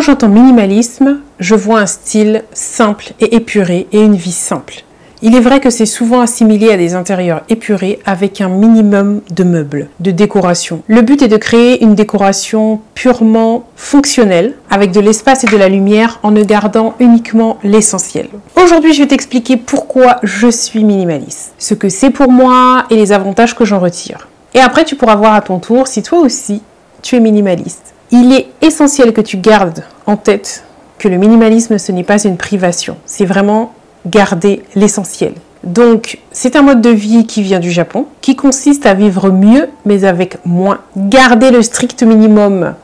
j'entends minimalisme, je vois un style simple et épuré et une vie simple. Il est vrai que c'est souvent assimilé à des intérieurs épurés avec un minimum de meubles, de décoration. Le but est de créer une décoration purement fonctionnelle, avec de l'espace et de la lumière en ne gardant uniquement l'essentiel. Aujourd'hui, je vais t'expliquer pourquoi je suis minimaliste, ce que c'est pour moi et les avantages que j'en retire. Et après, tu pourras voir à ton tour si toi aussi, tu es minimaliste. Il est essentiel que tu gardes en tête que le minimalisme, ce n'est pas une privation. C'est vraiment garder l'essentiel. Donc, c'est un mode de vie qui vient du Japon, qui consiste à vivre mieux, mais avec moins. Garder le strict minimum.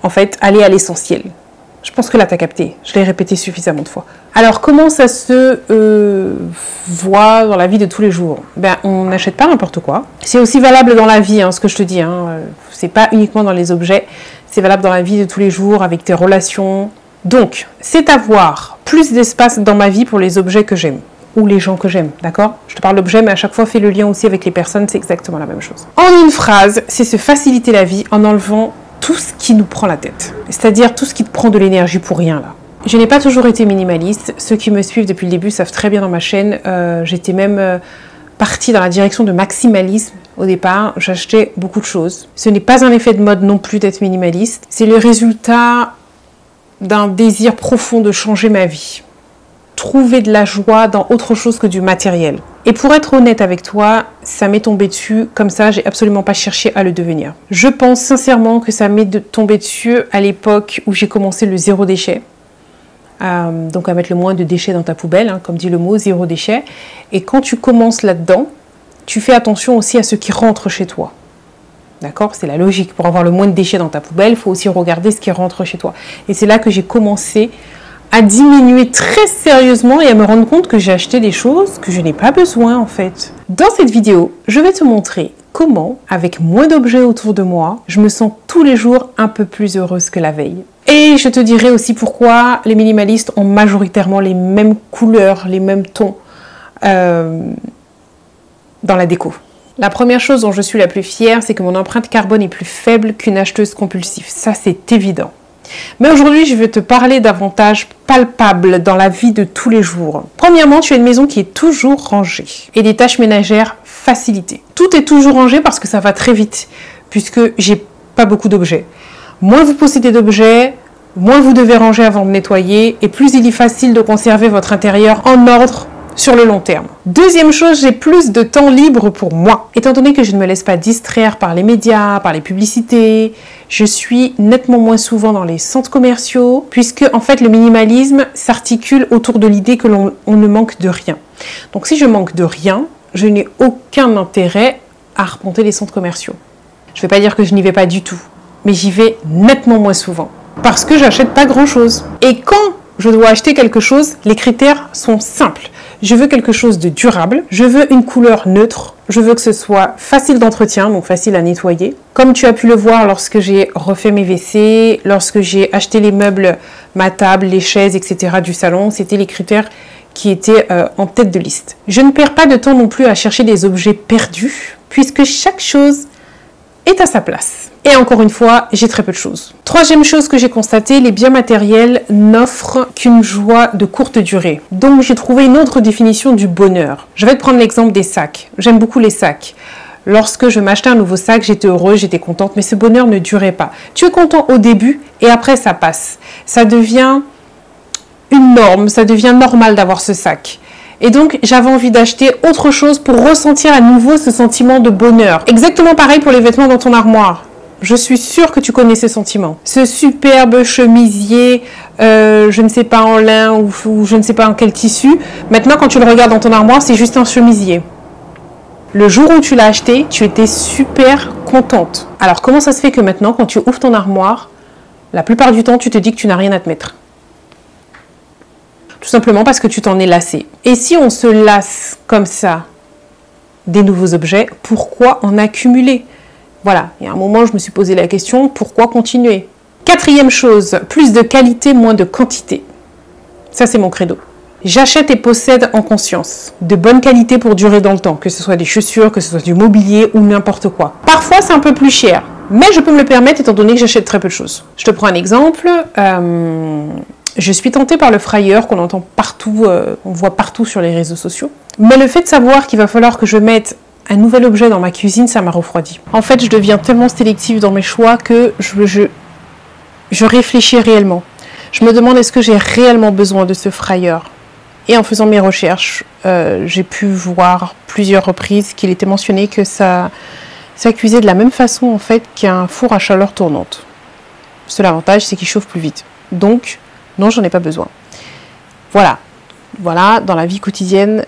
En fait, aller à l'essentiel. Je pense que là, tu as capté. Je l'ai répété suffisamment de fois. Alors, comment ça se voit dans la vie de tous les jours? On n'achète pas n'importe quoi. C'est aussi valable dans la vie, ce que je te dis. C'est pas uniquement dans les objets. C'est valable dans la vie de tous les jours, avec tes relations. Donc, c'est avoir plus d'espace dans ma vie pour les objets que j'aime. Ou les gens que j'aime, d'accord? Je te parle d'objets, mais à chaque fois, fais le lien aussi avec les personnes. C'est exactement la même chose. En une phrase, c'est se faciliter la vie en enlevant tout ce qui nous prend la tête. C'est-à-dire tout ce qui te prend de l'énergie pour rien, là. Je n'ai pas toujours été minimaliste. Ceux qui me suivent depuis le début savent très bien dans ma chaîne. J'étais même partie dans la direction de maximalisme. Au départ, j'achetais beaucoup de choses. Ce n'est pas un effet de mode non plus d'être minimaliste. C'est le résultat d'un désir profond de changer ma vie. Trouver de la joie dans autre chose que du matériel. Et pour être honnête avec toi, ça m'est tombé dessus comme ça, j'ai absolument pas cherché à le devenir. Je pense sincèrement que ça m'est tombé dessus à l'époque où j'ai commencé le zéro déchet. Donc à mettre le moins de déchets dans ta poubelle, comme dit le mot, zéro déchet. Et quand tu commences là-dedans, tu fais attention aussi à ce qui rentre chez toi. D'accord? C'est la logique. Pour avoir le moins de déchets dans ta poubelle, il faut aussi regarder ce qui rentre chez toi. Et c'est là que j'ai commencé à diminuer très sérieusement et à me rendre compte que j'ai acheté des choses que je n'ai pas besoin en fait. Dans cette vidéo, je vais te montrer comment, avec moins d'objets autour de moi, je me sens tous les jours un peu plus heureuse que la veille. Et je te dirai aussi pourquoi les minimalistes ont majoritairement les mêmes couleurs, les mêmes tons dans la déco. La première chose dont je suis la plus fière, c'est que mon empreinte carbone est plus faible qu'une acheteuse compulsive. Ça, c'est évident. Mais aujourd'hui, je vais te parler d'avantages palpables dans la vie de tous les jours. Premièrement, tu as une maison qui est toujours rangée et des tâches ménagères facilitées. Tout est toujours rangé parce que ça va très vite, puisque j'ai pas beaucoup d'objets. Moins vous possédez d'objets, moins vous devez ranger avant de nettoyer, et plus il est facile de conserver votre intérieur en ordre sur le long terme. Deuxième chose, j'ai plus de temps libre pour moi. Étant donné que je ne me laisse pas distraire par les médias, par les publicités, je suis nettement moins souvent dans les centres commerciaux, puisque en fait le minimalisme s'articule autour de l'idée que l'on ne manque de rien. Donc si je manque de rien, je n'ai aucun intérêt à arpenter les centres commerciaux. Je ne vais pas dire que je n'y vais pas du tout, mais j'y vais nettement moins souvent, parce que j'achète pas grand-chose. Et quand je dois acheter quelque chose, les critères sont simples. Je veux quelque chose de durable, je veux une couleur neutre, je veux que ce soit facile d'entretien, donc facile à nettoyer. Comme tu as pu le voir lorsque j'ai refait mes WC, lorsque j'ai acheté les meubles, ma table, les chaises, etc. du salon, c'était les critères qui étaient en tête de liste. Je ne perds pas de temps non plus à chercher des objets perdus, puisque chaque chose est à sa place. Et encore une fois, j'ai très peu de choses. Troisième chose que j'ai constatée, les biens matériels n'offrent qu'une joie de courte durée. Donc j'ai trouvé une autre définition du bonheur. Je vais te prendre l'exemple des sacs. J'aime beaucoup les sacs. Lorsque je m'achetais un nouveau sac, j'étais heureuse, j'étais contente, mais ce bonheur ne durait pas. Tu es content au début et après ça passe. Ça devient une norme, ça devient normal d'avoir ce sac. Et donc, j'avais envie d'acheter autre chose pour ressentir à nouveau ce sentiment de bonheur. Exactement pareil pour les vêtements dans ton armoire. Je suis sûre que tu connais ce sentiment. Ce superbe chemisier, je ne sais pas en lin ou je ne sais pas en quel tissu. Maintenant, quand tu le regardes dans ton armoire, c'est juste un chemisier. Le jour où tu l'as acheté, tu étais super contente. Alors, comment ça se fait que maintenant, quand tu ouvres ton armoire, la plupart du temps, tu te dis que tu n'as rien à te mettre? Tout simplement parce que tu t'en es lassé. Et si on se lasse comme ça des nouveaux objets, pourquoi en accumuler? Voilà, il y a un moment, je me suis posé la question, pourquoi continuer? Quatrième chose, plus de qualité, moins de quantité. Ça, c'est mon credo. J'achète et possède en conscience, de bonne qualité pour durer dans le temps, que ce soit des chaussures, que ce soit du mobilier ou n'importe quoi. Parfois, c'est un peu plus cher, Mais je peux me le permettre étant donné que j'achète très peu de choses. Je te prends un exemple. Je suis tentée par le fryer qu'on entend partout, on voit partout sur les réseaux sociaux. Mais le fait de savoir qu'il va falloir que je mette un nouvel objet dans ma cuisine, ça m'a refroidi. En fait, je deviens tellement sélective dans mes choix que je réfléchis réellement. Je me demande est-ce que j'ai réellement besoin de ce fryer. Et en faisant mes recherches, j'ai pu voir plusieurs reprises qu'il était mentionné que ça cuisait de la même façon en fait qu'un four à chaleur tournante. Seul avantage, c'est qu'il chauffe plus vite. Donc, non, j'en ai pas besoin. Voilà, dans la vie quotidienne,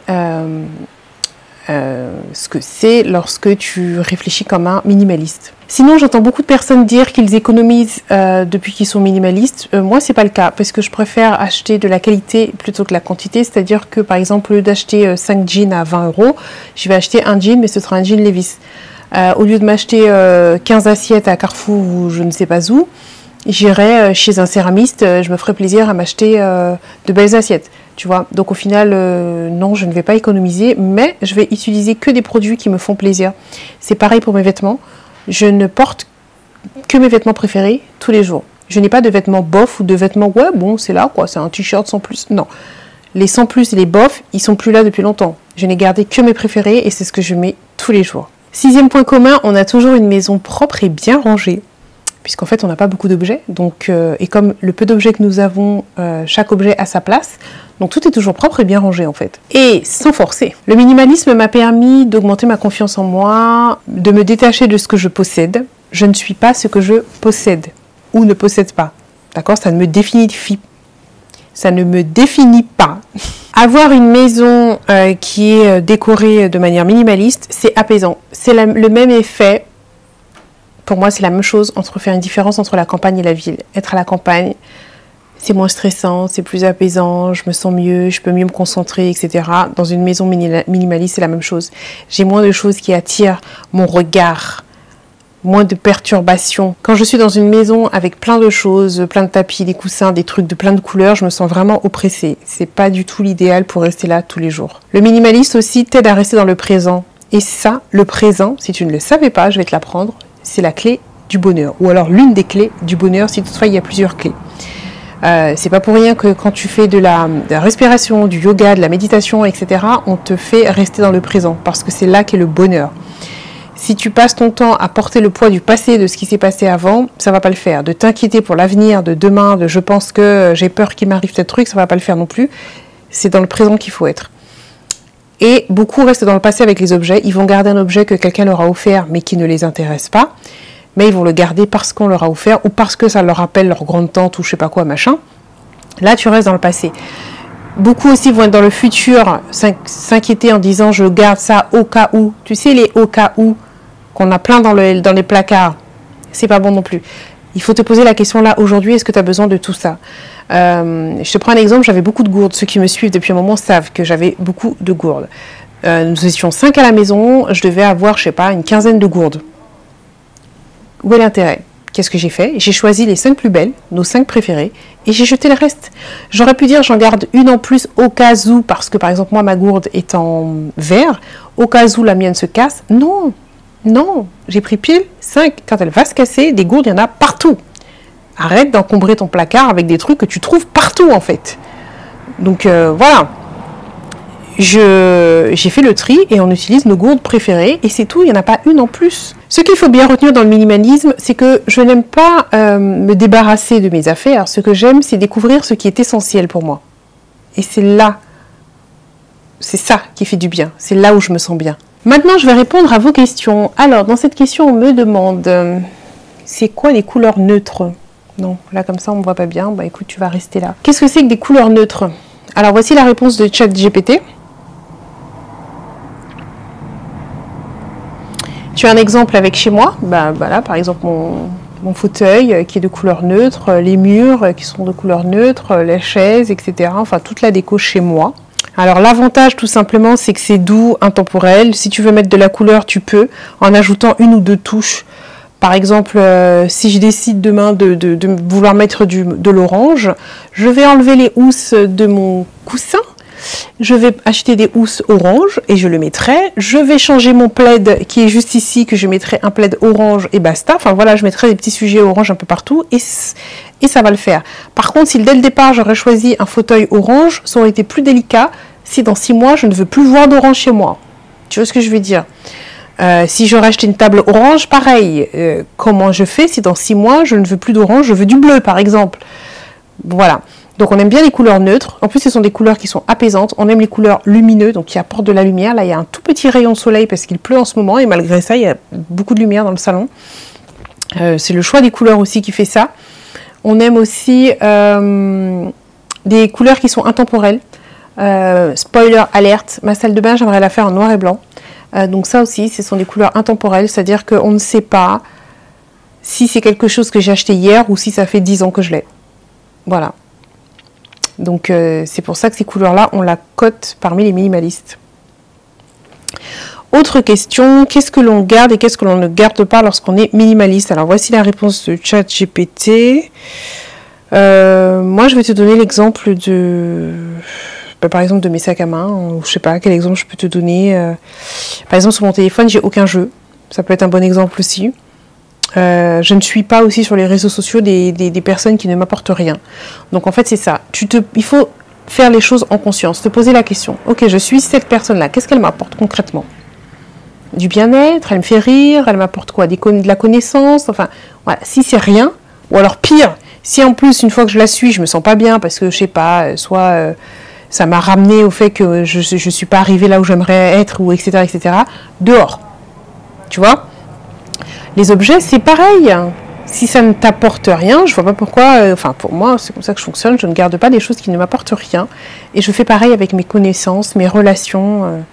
ce que c'est lorsque tu réfléchis comme un minimaliste. Sinon, j'entends beaucoup de personnes dire qu'ils économisent depuis qu'ils sont minimalistes. Moi, c'est pas le cas, parce que je préfère acheter de la qualité plutôt que la quantité. C'est-à-dire que, par exemple, au lieu d'acheter 5 jeans à 20 €, je vais acheter un jean, mais ce sera un jean Levi's. Au lieu de m'acheter 15 assiettes à Carrefour ou je ne sais pas où, j'irai chez un céramiste, je me ferai plaisir à m'acheter de belles assiettes. Tu vois, donc au final, non, je ne vais pas économiser, mais je vais utiliser que des produits qui me font plaisir. C'est pareil pour mes vêtements. Je ne porte que mes vêtements préférés tous les jours. Je n'ai pas de vêtements bof ou de vêtements, ouais, bon, c'est là, quoi, c'est un t-shirt sans plus. Non. Les sans plus et les bof, ils sont plus là depuis longtemps. Je n'ai gardé que mes préférés et c'est ce que je mets tous les jours. 6e point commun, on a toujours une maison propre et bien rangée. Puisqu'en fait, on n'a pas beaucoup d'objets. Donc, et comme le peu d'objets que nous avons, chaque objet a sa place. Donc, tout est toujours propre et bien rangé, en fait. Et sans forcer. Le minimalisme m'a permis d'augmenter ma confiance en moi, de me détacher de ce que je possède. Je ne suis pas ce que je possède ou ne possède pas. D'accord ? Ça ne me définit pas. Avoir une maison qui est décorée de manière minimaliste, c'est apaisant. C'est le même effet. Pour moi, c'est la même chose entre faire une différence entre la campagne et la ville. Être à la campagne, c'est moins stressant, c'est plus apaisant, je me sens mieux, je peux mieux me concentrer, etc. Dans une maison minimaliste, c'est la même chose. J'ai moins de choses qui attirent mon regard, moins de perturbations. Quand je suis dans une maison avec plein de choses, plein de tapis, des coussins, des trucs de plein de couleurs, je me sens vraiment oppressée. C'est pas du tout l'idéal pour rester là tous les jours. Le minimaliste aussi t'aide à rester dans le présent. Et ça, le présent, si tu ne le savais pas, je vais te l'apprendre. C'est la clé du bonheur, ou alors l'une des clés du bonheur, si toutefois il y a plusieurs clés. C'est pas pour rien que quand tu fais de la respiration, du yoga, de la méditation, etc., on te fait rester dans le présent, parce que c'est là qu'est le bonheur. Si tu passes ton temps à porter le poids du passé, de ce qui s'est passé avant, ça va pas le faire. De t'inquiéter pour l'avenir, de demain, de je pense que j'ai peur qu'il m'arrive tel truc, ça va pas le faire non plus. C'est dans le présent qu'il faut être. Et beaucoup restent dans le passé avec les objets. Ils vont garder un objet que quelqu'un leur a offert, mais qui ne les intéresse pas. Mais ils vont le garder parce qu'on leur a offert ou parce que ça leur rappelle leur grande-tante ou je sais pas quoi, machin. Là, tu restes dans le passé. Beaucoup aussi vont être dans le futur, s'inquiéter en disant « je garde ça au cas où ». Tu sais, les « au cas où » qu'on a plein dans les placards, c'est pas bon non plus. Il faut te poser la question là, aujourd'hui, est-ce que tu as besoin de tout ça ? Je te prends un exemple, j'avais beaucoup de gourdes. Ceux qui me suivent depuis un moment savent que j'avais beaucoup de gourdes. Nous étions 5 à la maison, je devais avoir, je sais pas, une quinzaine de gourdes. Où est l'intérêt ? Qu'est-ce que j'ai fait ? J'ai choisi les 5 plus belles, nos 5 préférées, et j'ai jeté le reste. J'aurais pu dire j'en garde une en plus au cas où, parce que par exemple moi ma gourde est en verre, au cas où la mienne se casse. Non, non, j'ai pris pile 5. Quand elle va se casser, des gourdes, il y en a partout. Arrête d'encombrer ton placard avec des trucs que tu trouves partout en fait. Donc voilà. J'ai fait le tri et on utilise nos gourdes préférées et c'est tout, il n'y en a pas une en plus. Ce qu'il faut bien retenir dans le minimalisme, c'est que je n'aime pas me débarrasser de mes affaires. Ce que j'aime, c'est découvrir ce qui est essentiel pour moi. Et c'est ça qui fait du bien. C'est là où je me sens bien. Maintenant, je vais répondre à vos questions. Alors, dans cette question, on me demande, c'est quoi les couleurs neutres ? Non, là comme ça, on ne voit pas bien. Bah écoute, tu vas rester là. Qu'est-ce que c'est que des couleurs neutres ? Alors, voici la réponse de ChatGPT. Tu as un exemple avec chez moi, voilà, par exemple mon fauteuil qui est de couleur neutre, les murs qui sont de couleur neutre, les chaises, etc. Enfin, toute la déco chez moi. Alors l'avantage tout simplement, c'est que c'est doux, intemporel. Si tu veux mettre de la couleur, tu peux, en ajoutant une ou deux touches. Par exemple, si je décide demain de vouloir mettre de l'orange, je vais enlever les housses de mon coussin Je vais acheter des housses orange et je le mettrai. Je vais changer mon plaid qui est juste ici, que je mettrai un plaid orange et basta. Enfin voilà, je mettrai des petits sujets orange un peu partout et ça va le faire. Par contre, si dès le départ j'aurais choisi un fauteuil orange, ça aurait été plus délicat si dans 6 mois je ne veux plus voir d'orange chez moi. Tu vois ce que je veux dire? Si j'aurais acheté une table orange, pareil. Comment je fais si dans 6 mois je ne veux plus d'orange, je veux du bleu par exemple? Voilà. Donc on aime bien les couleurs neutres. En plus, ce sont des couleurs qui sont apaisantes. On aime les couleurs lumineuses, donc qui apportent de la lumière. Là, il y a un tout petit rayon de soleil parce qu'il pleut en ce moment. Et malgré ça, il y a beaucoup de lumière dans le salon. C'est le choix des couleurs aussi qui fait ça. On aime aussi des couleurs qui sont intemporelles. Spoiler alerte, ma salle de bain, j'aimerais la faire en noir et blanc. Donc ça aussi, ce sont des couleurs intemporelles. C'est-à-dire qu'on ne sait pas si c'est quelque chose que j'ai acheté hier ou si ça fait 10 ans que je l'ai. Voilà. Donc c'est pour ça que ces couleurs-là, on la cote parmi les minimalistes. Autre question, qu'est-ce que l'on garde et qu'est-ce que l'on ne garde pas lorsqu'on est minimaliste? Alors voici la réponse de ChatGPT. Moi, je vais te donner l'exemple de... par exemple de mes sacs à main, ou je sais pas quel exemple je peux te donner. Par exemple, sur mon téléphone, j'ai aucun jeu. Ça peut être un bon exemple aussi. Je ne suis pas aussi sur les réseaux sociaux des personnes qui ne m'apportent rien. Donc en fait c'est ça. Il faut faire les choses en conscience, te poser la question. Ok, je suis cette personne-là, qu'est-ce qu'elle m'apporte concrètement? Du bien-être, elle me fait rire, elle m'apporte quoi? De la connaissance, enfin voilà. Si c'est rien, ou alors pire, si en plus une fois que je la suis, je me sens pas bien parce que je sais pas, soit ça m'a ramené au fait que je suis pas arrivée là où j'aimerais être, ou etc. etc. Dehors. Tu vois? Les objets, c'est pareil. Si ça ne t'apporte rien, je vois pas pourquoi... Enfin, pour moi, c'est comme ça que je fonctionne. Je ne garde pas des choses qui ne m'apportent rien. Et je fais pareil avec mes connaissances, mes relations.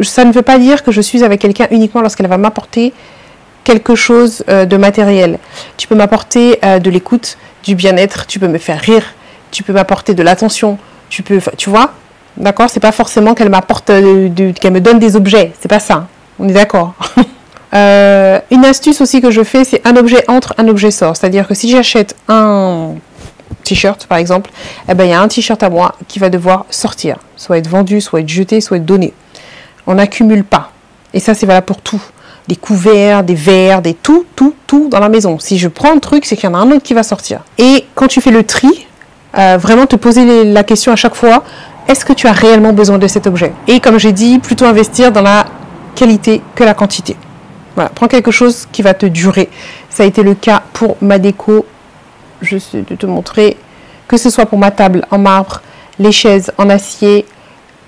Ça ne veut pas dire que je suis avec quelqu'un uniquement lorsqu'elle va m'apporter quelque chose de matériel. Tu peux m'apporter de l'écoute, du bien-être. Tu peux me faire rire. Tu peux m'apporter de l'attention. Tu vois? D'accord? C'est pas forcément qu'elle m'apporte... qu'elle me donne des objets. C'est pas ça. On est d'accord? Une astuce aussi que je fais, c'est un objet entre, un objet sort. C'est-à-dire que si j'achète un t-shirt, par exemple, eh ben, il y a un t-shirt à moi qui va devoir sortir. Soit être vendu, soit être jeté, soit être donné. On n'accumule pas. Et ça, c'est valable pour tout. Des couverts, des verres, des tout dans la maison. Si je prends le truc, c'est qu'il y en a un autre qui va sortir. Et quand tu fais le tri, vraiment te poser la question à chaque fois, est-ce que tu as réellement besoin de cet objet? Et comme j'ai dit, plutôt investir dans la qualité que la quantité. Voilà, prends quelque chose qui va te durer. Ça a été le cas pour ma déco. Je vais te montrer que ce soit pour ma table en marbre, les chaises en acier.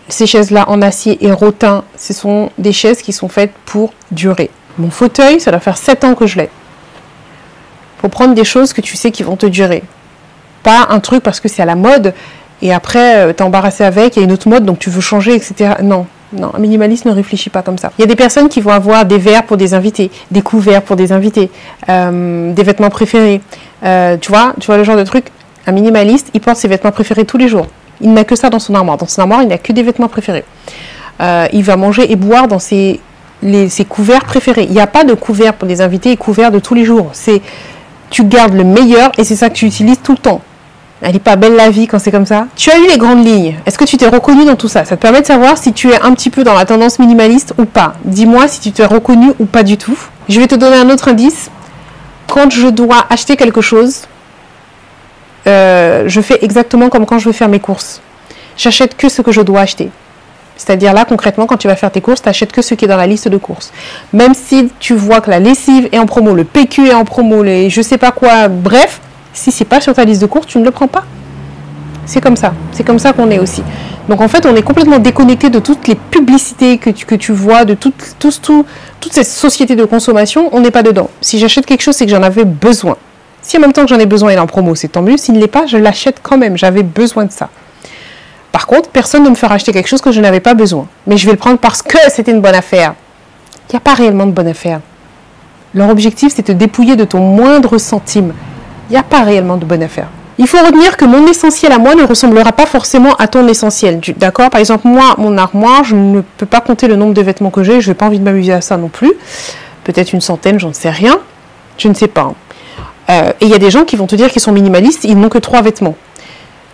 Ces chaises-là en acier et rotin, ce sont des chaises qui sont faites pour durer. Mon fauteuil, ça doit faire 7 ans que je l'ai. Il faut prendre des choses que tu sais qui vont te durer. Pas un truc parce que c'est à la mode et après t'es embarrassé avec, il y a une autre mode donc tu veux changer, etc. Non. Non, un minimaliste ne réfléchit pas comme ça. Il y a des personnes qui vont avoir des verres pour des invités, des couverts pour des invités, des vêtements préférés. Tu vois le genre de truc. Un minimaliste, il porte ses vêtements préférés tous les jours. Il n'a que ça dans son armoire. Dans son armoire, il n'a que des vêtements préférés. Il va manger et boire dans ses couverts préférés. Il n'y a pas de couverts pour des invités et couverts de tous les jours. Tu gardes le meilleur et c'est ça que tu utilises tout le temps. Elle n'est pas belle la vie quand c'est comme ça. Tu as eu les grandes lignes. Est-ce que tu t'es reconnu dans tout ça? Ça te permet de savoir si tu es un petit peu dans la tendance minimaliste ou pas. Dis-moi si tu t'es reconnu ou pas du tout. Je vais te donner un autre indice. Quand je dois acheter quelque chose, je fais exactement comme quand je veux faire mes courses. J'achète que ce que je dois acheter. C'est-à-dire là, concrètement, quand tu vas faire tes courses, tu n'achètes que ce qui est dans la liste de courses. Même si tu vois que la lessive est en promo, le PQ est en promo, les je sais pas quoi, bref... Si c'est pas sur ta liste de courses, tu ne le prends pas. C'est comme ça. C'est comme ça qu'on est aussi. Donc en fait, on est complètement déconnecté de toutes les publicités que tu vois, de toutes ces sociétés de consommation. On n'est pas dedans. Si j'achète quelque chose, c'est que j'en avais besoin. Si en même temps que j'en ai besoin, il est en promo, c'est tant mieux. S'il ne l'est pas, je l'achète quand même. J'avais besoin de ça. Par contre, personne ne me fera acheter quelque chose que je n'avais pas besoin. Mais je vais le prendre parce que c'était une bonne affaire. Il n'y a pas réellement de bonne affaire. Leur objectif, c'est de te dépouiller de ton moindre centime. Il n'y a pas réellement de bonne affaire. Il faut retenir que mon essentiel à moi ne ressemblera pas forcément à ton essentiel. D'accord? Par exemple, moi, mon armoire, je ne peux pas compter le nombre de vêtements que j'ai. Je n'ai pas envie de m'amuser à ça non plus. Peut-être une centaine, j'en sais rien. Je ne sais pas. Et il y a des gens qui vont te dire qu'ils sont minimalistes, ils n'ont que 3 vêtements.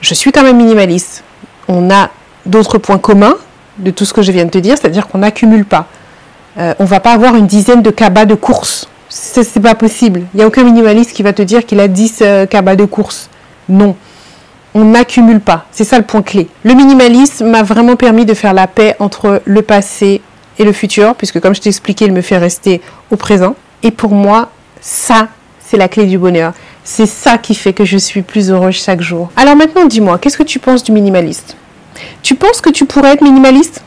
Je suis quand même minimaliste. On a d'autres points communs de tout ce que je viens de te dire, c'est-à-dire qu'on n'accumule pas. On va pas avoir une dizaine de cabas de course. C'est pas possible. Il n'y a aucun minimaliste qui va te dire qu'il a 10 cabas de course. Non. On n'accumule pas. C'est ça le point clé. Le minimalisme m'a vraiment permis de faire la paix entre le passé et le futur, puisque comme je t'ai expliqué, il me fait rester au présent. Et pour moi, ça, c'est la clé du bonheur. C'est ça qui fait que je suis plus heureuse chaque jour. Alors maintenant, dis-moi, qu'est-ce que tu penses du minimaliste? Tu penses que tu pourrais être minimaliste?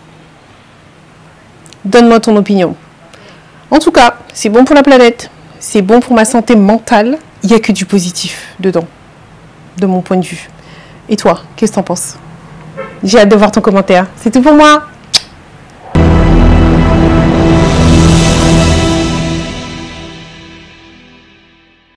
Donne-moi ton opinion. En tout cas, c'est bon pour la planète, c'est bon pour ma santé mentale. Il n'y a que du positif dedans, de mon point de vue. Et toi, qu'est-ce que t'en penses? J'ai hâte de voir ton commentaire. C'est tout pour moi.